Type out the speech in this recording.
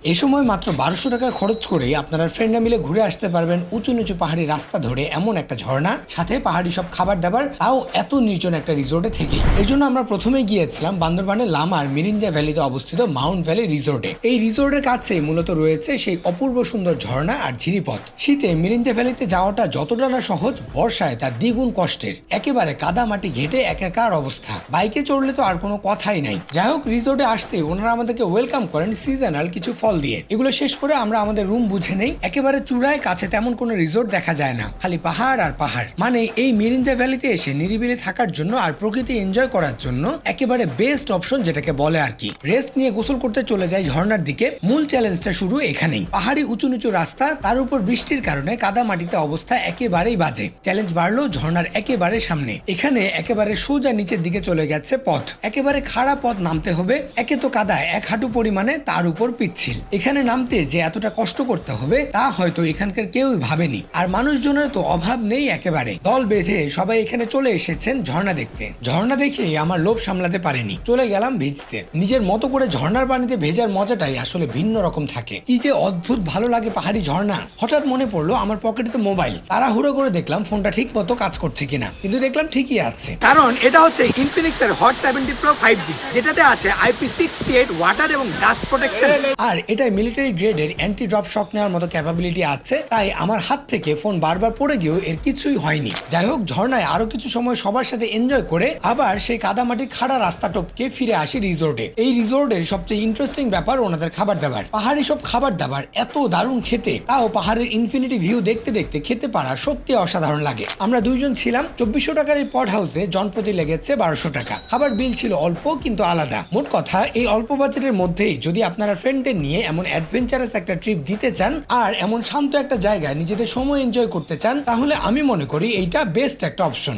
এ সময় মাত্র ১২০০ টাকা খরচ করেই আপনারা ফ্রেন্ডরা মিলে ঘুরে আসতে পারবেন উঁচু নিচু পাহাড়ি রাস্তা ধরে এমন একটা ঝর্ণা, সাথে পাহাড়ি সব খাবার দাবার, তাও এত নির্জন একটা রিসোর্টে থেকে। এর জন্য আমরা প্রথমেই গিয়েছিলাম বান্দরবানের লামার মিরিঞ্জা ভ্যালিতে অবস্থিত মাউন্ট ভ্যালি রিসোর্টে। এই রিসোর্টের কাছে মূলত রয়েছে সেই অপূর্ব সুন্দর ঝর্ণা আর ঝিরিপথ। শীতে মিরিঞ্জা ভ্যালিতে যাওয়াটা যতটা না সহজ, বর্ষায় তার দ্বিগুণ কষ্টের। একেবারে কাদা মাটি ঘেটে একাকার অবস্থা, বাইকে চড়লে তো আর কোনো কথাই নাই। যাই হোক, রিসোর্টে আসতে ওনারা আমাদেরকে ওয়েলকাম করেন সিজনাল কিছু ফল দিয়ে। এগুলো শেষ করে আমরা আমাদের রুম বুঝে নেই। একেবারে চূড়ায়, কাছে তেমন কোনো রিসোর্ট দেখা যায় না, খালি পাহাড় আর পাহাড়। মানে এই মিরিঞ্জা ভ্যালিতে এসে নিরিবিলি থাকার জন্য আর প্রকৃতি এনজয় করার জন্য একেবারে বেস্ট অপশন যেটাকে বলে আর কি। রেস্ট নিয়ে গোসল করতে চলে যাই ঝর্ণার দিকে। মূল চ্যালেঞ্জটা শুরু এখানেই। পাহাড়ি উঁচু নিচু রাস্তা, তার উপর বৃষ্টির কারণে কাদা মাটিতে অবস্থা একেবারেই বাজে। চ্যালেঞ্জ বাড়লো ঝর্ণার একেবারে সামনে। এখানে একেবারে সোজা নিচের দিকে চলে গেছে পথ। একেবারে খাড়া পথ নামতে হবে। একে তো কাদা ১ হাঁটু পরিমাণে, তার উপর পিচ্ছিল। এখানে নামতে যে এতটা কষ্ট করতে হবে তা হয়তো এখানকার কেউই ভাবেনি। আর মানুষজনের তো অভাব নেই একেবারে। দল বেঁধে সবাই এখানে চলে এসেছেন ঝর্ণা দেখতে। ঝর্ণা দেখে আমার লোভ সামলাতে পারেনি, চলে গেলাম ভিজতে। নিজের মতো করে ঝর্ণার পানিতে ভেজার মজাটাই আসলে ভিন্ন রকম থাকে। কি যে অদ্ভুত ভালো লাগে পাহাড়ি ঝর্ণা। হঠাৎ মনে পড়লো আমার পকেটে তো মোবাইল। তাড়াহুড়ো করে দেখলাম ফোনটা ঠিক মতো কাজ করছে কিনা, কিন্তু দেখলাম ঠিকই আছে। কারণ এটা হচ্ছে ইনফিনিক্স এর হট 70 প্রো 5G, যেটাতে আছে IP68 ওয়াটার এবং ডাস্ট প্রোটেকশন। আর এটাই মিলিটারি গ্রেডের অ্যান্টি ড্রপ শক নেওয়ার মতো ক্যাপাবিলিটি আছে। তাই আমার হাত থেকে ফোন বারবার পড়ে গিয়েও এর কিছুই হয়নি। যাই হোক, ঝর্ণায় আরো কিছু সময় সবার সাথে এনজয় করে আবার সেই কাদামাটি খাড়া রাস্তা টপকে ফিরে আসি রিসোর্টে। এই রিসোর্টের সবচেয়ে ইন্টারেস্টিং ব্যাপার ওনাদের খাবার দাবার। পাহাড়ি সব খাবার দাবার এত দারুণ খেতে, তাও পাহাড়ের ইনফিনিটি ভিউ দেখতে দেখতে খেতে পারা সত্যি অসাধারণ লাগে। আমরা দুইজন ছিলাম। ২৪০০ টাকার এই পট হাউসে জনপ্রতি লেগেছে ১২০০ টাকা। খাবার বিল ছিল অল্প কিন্তু আলাদা। মোট কথা, এই অল্প বাজেটের মধ্যেই যদি আপনারা ফ্রেন্ডদের নিয়ে এমন অ্যাডভেঞ্চারাস একটা ট্রিপ দিতে চান আর এমন শান্ত একটা জায়গায় নিজেদের সময় এনজয় করতে চান, তাহলে আমি মনে করি এইটা বেস্ট একটা অপশন।